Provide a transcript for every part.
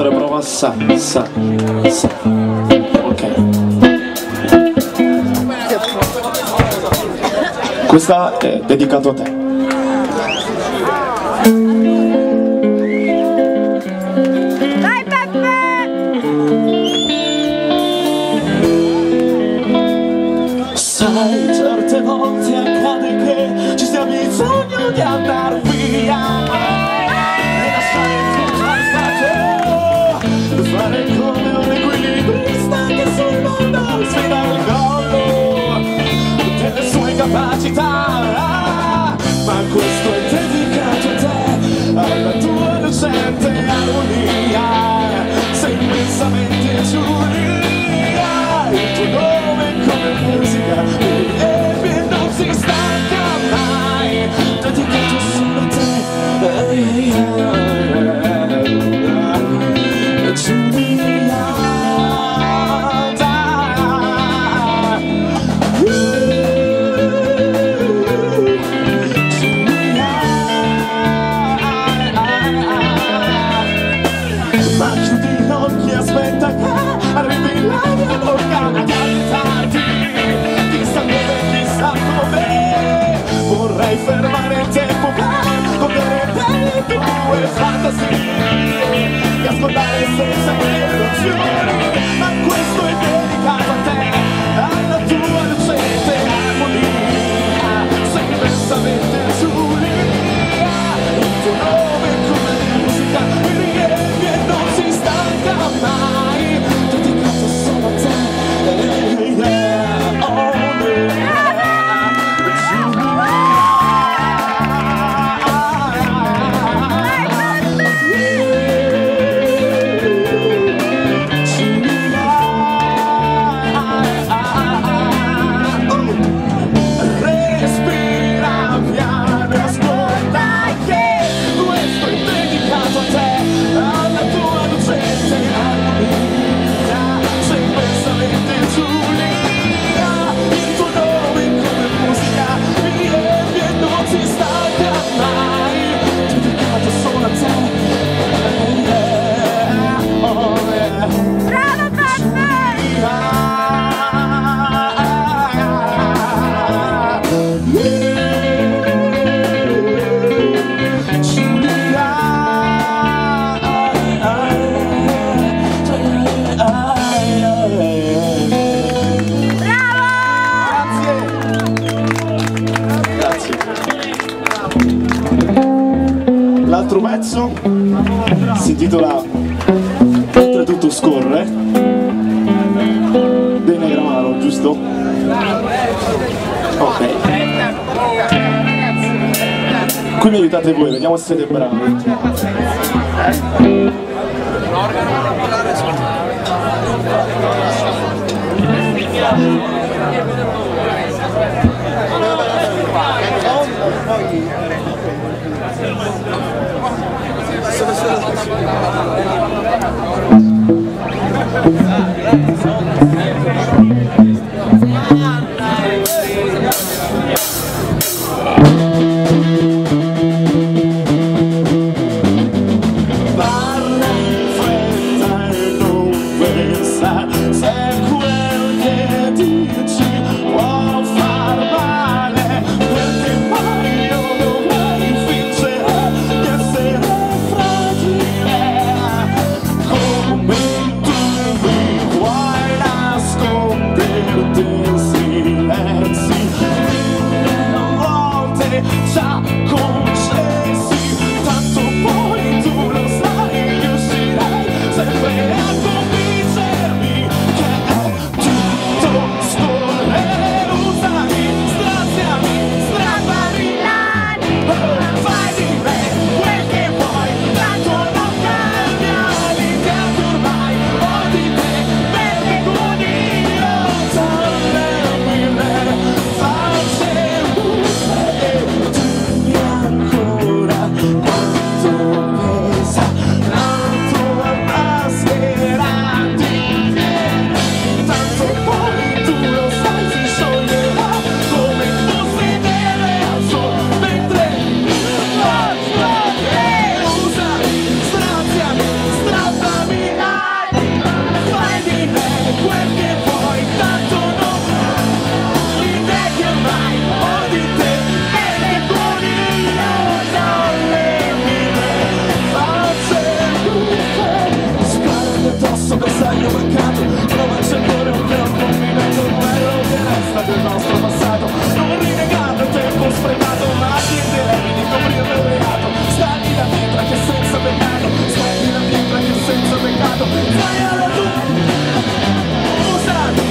Altra prova, sa. Ok. Questa è dedicato a te. Dai Peppe! Sai, certe volte accade che ci sia bisogno di andare via e lasciare tutto al spazio, fare come un equilibrista che sul mondo sfida il collo delle sue capacità, ma questo è dedicato a te, alla tua lucente armonia, sei immensamente Giulia, il tuo nome come musica e non si stanca mai, dedicato solo a te, Giulia, ma chiudi gli occhi, aspetta che arrivi la mia bocca ad aiutarti, chissà dove, chissà come, vorrei fermare il tempo per godere delle tue fantasie e ascoltare senza interruzioni, ma questo è dedicato a te, alla tua lucente armonia, sei immensamente Giulia, il tuo nome come musica mi riempie e non si stanca mai, dedicato solo a te, oh respira piano e ascolta che questo è dedicato a te, alla tua lucente armonia, sei immensamente Giulia, il tuo nome come musica mi riempie e non si stanca mai, dedicato solo a te, oh yeah. Bravo Peppe! L'altro pezzo si intitola Oltretutto scorre dei Negramaro, giusto? Ok. Qui mi aiutate voi, vediamo se siete bravi. Parla in fretta e non pensa se quel che dici può far male, perché mai non dovrai fingere di essere fragile, come tu mi vuoi nasconderti in silenzi, mille volte già concessi, tanto poi tu lo sai, riuscirai sempre a convincermi che è tutto scorrere, usami, straziami, strappami l'anima, fai di me quel che vuoi, tanto non cambia l'idea che ormai ho di te, perché con io tornermi le facce e tu mi ancora. Sbaglialo tu, usami,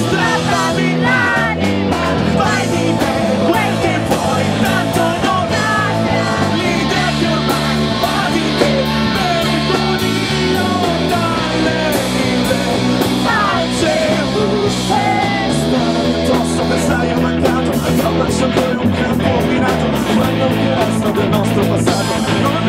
strappami l'anima, fai di me quel che vuoi, tanto non hai l'idea che ormai fa di te merito di lontane mille facce. Stare addosso che sai è mancato, troppo sopra un campo minato, quello che resta del nostro passato. Non